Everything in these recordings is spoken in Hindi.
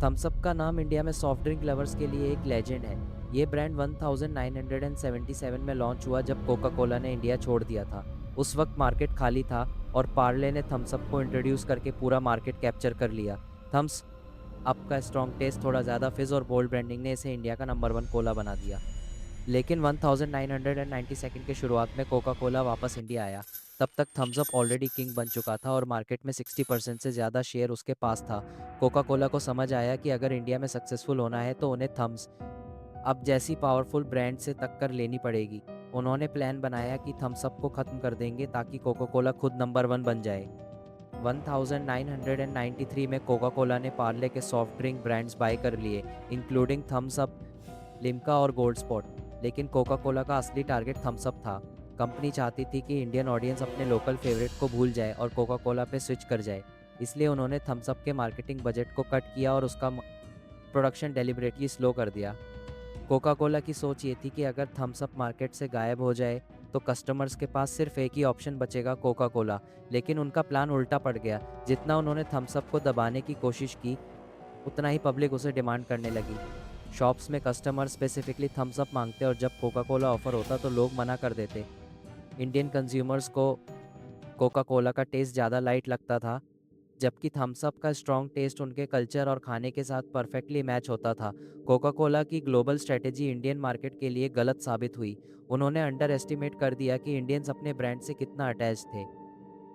थम्स अप का नाम इंडिया में सॉफ्ट ड्रिंक लवर्स के लिए एक लेजेंड है। ये ब्रांड 1977 में लॉन्च हुआ जब कोका कोला ने इंडिया छोड़ दिया था। उस वक्त मार्केट खाली था और पार्ले ने थम्स अप को इंट्रोड्यूस करके पूरा मार्केट कैप्चर कर लिया। थम्स अप का स्ट्रॉन्ग टेस्ट, थोड़ा ज़्यादा फिज़ और बोल्ड ब्रांडिंग ने इसे इंडिया का नंबर 1 कोला बना दिया। लेकिन 1992 के शुरुआत में कोका कोला वापस इंडिया आया। तब तक थम्स अप ऑलरेडी किंग बन चुका था और मार्केट में 60% से ज़्यादा शेयर उसके पास था। कोका कोला को समझ आया कि अगर इंडिया में सक्सेसफुल होना है तो उन्हें थम्स अप जैसी पावरफुल ब्रांड से टक्कर लेनी पड़ेगी। उन्होंने प्लान बनाया कि थम्स अप को ख़त्म कर देंगे ताकि कोका कोला खुद नंबर 1 बन जाए। 1993 में कोका कोला ने पार्ले के सॉफ्ट ड्रिंक ब्रांड्स बाय कर लिए, इंक्लूडिंग थम्स अप, लिम्का और गोल्ड स्पॉट। लेकिन कोका कोला का असली टारगेट थम्स अप था। कंपनी चाहती थी कि इंडियन ऑडियंस अपने लोकल फेवरेट को भूल जाए और कोका कोला पे स्विच कर जाए। इसलिए उन्होंने थम्स अप के मार्केटिंग बजट को कट किया और उसका प्रोडक्शन डेलिबरेटली स्लो कर दिया। कोका कोला की सोच ये थी कि अगर थम्स अप मार्केट से गायब हो जाए तो कस्टमर्स के पास सिर्फ एक ही ऑप्शन बचेगा, कोका कोला। लेकिन उनका प्लान उल्टा पड़ गया। जितना उन्होंने थम्स अप को दबाने की कोशिश की, उतना ही पब्लिक उसे डिमांड करने लगी। शॉप्स में कस्टमर स्पेसिफिकली थम्स अप मांगते और जब कोका कोला ऑफर होता तो लोग मना कर देते। इंडियन कंज्यूमर्स को कोका कोला का टेस्ट ज़्यादा लाइट लगता था, जबकि थम्स अप का स्ट्रॉन्ग टेस्ट उनके कल्चर और खाने के साथ परफेक्टली मैच होता था। कोका कोला की ग्लोबल स्ट्रेटेजी इंडियन मार्केट के लिए गलत साबित हुई। उन्होंने अंडर एस्टिमेट कर दिया कि इंडियंस अपने ब्रांड से कितना अटैच थे।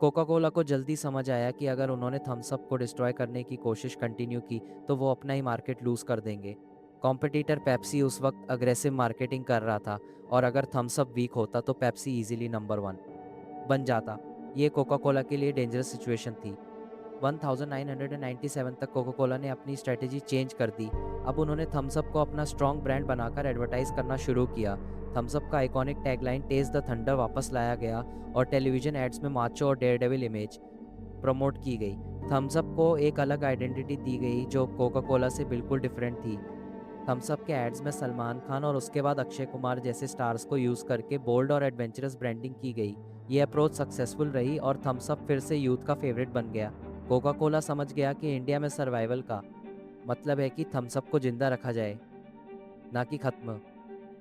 कोका कोला को जल्दी समझ आया कि अगर उन्होंने थम्स अप को डिस्ट्रॉय करने की कोशिश कंटिन्यू की तो वो अपना ही मार्केट लूज़ कर देंगे। कॉम्पिटिटर पेप्सी उस वक्त अग्रेसिव मार्केटिंग कर रहा था और अगर थम्स अप वीक होता तो पेप्सी इजीली नंबर 1 बन जाता। ये कोका कोला के लिए डेंजरस सिचुएशन थी। 1997 तक कोका कोला ने अपनी स्ट्रेटेजी चेंज कर दी। अब उन्होंने थम्स अप को अपना स्ट्रॉन्ग ब्रांड बनाकर एडवर्टाइज करना शुरू किया। थम्स अप का iconic tagline test the thunder वापस लाया गया और टेलीविजन एड्स में माचो और डेयरडेविल इमेज प्रमोट की गई। थम्स अप को एक अलग आइडेंटिटी दी गई जो कोका कोला से बिल्कुल डिफरेंट थी। थम्स अप के एड्स में सलमान खान और उसके बाद अक्षय कुमार जैसे स्टार्स को यूज़ करके बोल्ड और एडवेंचरस ब्रांडिंग की गई। ये अप्रोच सक्सेसफुल रही और थम्स अप फिर से यूथ का फेवरेट बन गया। कोका कोला समझ गया कि इंडिया में सर्वाइवल का मतलब है कि थम्स अप को जिंदा रखा जाए, ना कि खत्म।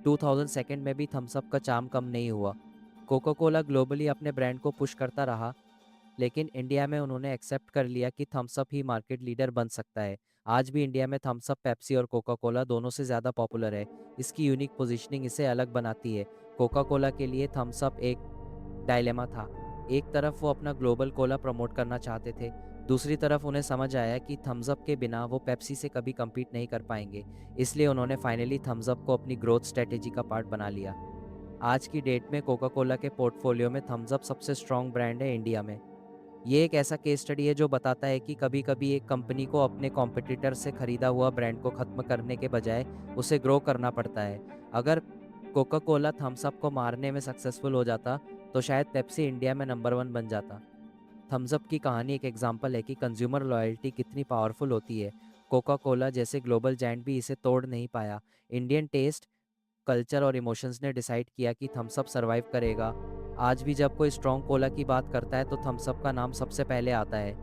2002 में भी थम्स अप का चार्म कम नहीं हुआ। कोका कोला ग्लोबली अपने ब्रांड को पुश करता रहा, लेकिन इंडिया में उन्होंने एक्सेप्ट कर लिया कि थम्स अप ही मार्केट लीडर बन सकता है। आज भी इंडिया में थम्स अप, पेप्सी और कोका कोला दोनों से ज़्यादा पॉपुलर है। इसकी यूनिक पोजीशनिंग इसे अलग बनाती है। कोका कोला के लिए थम्स अप एक डायलेमा था। एक तरफ वो अपना ग्लोबल कोला प्रमोट करना चाहते थे, दूसरी तरफ उन्हें समझ आया कि थम्स अप के बिना वो पेप्सी से कभी कम्पीट नहीं कर पाएंगे। इसलिए उन्होंने फाइनली थम्स अप को अपनी ग्रोथ स्ट्रेटेजी का पार्ट बना लिया। आज की डेट में कोका कोला के पोर्टफोलियो में थम्स अप सबसे स्ट्रॉन्ग ब्रांड है इंडिया में। ये एक ऐसा केस स्टडी है जो बताता है कि कभी-कभी एक कंपनी को अपने कॉम्पिटिटर से खरीदा हुआ ब्रांड को ख़त्म करने के बजाय उसे ग्रो करना पड़ता है। अगर कोका कोला थम्स अप को मारने में सक्सेसफुल हो जाता तो शायद पेप्सी इंडिया में नंबर 1 बन जाता। थम्स अप की कहानी एक एग्जांपल है कि कंज्यूमर लॉयल्टी कितनी पावरफुल होती है। कोका कोला जैसे ग्लोबल जायंट भी इसे तोड़ नहीं पाया। इंडियन टेस्ट, कल्चर और इमोशंस ने डिसाइड किया कि थम्स अप सर्वाइव करेगा। आज भी जब कोई स्ट्रॉन्ग कोला की बात करता है तो थम्स अप का नाम सबसे पहले आता है।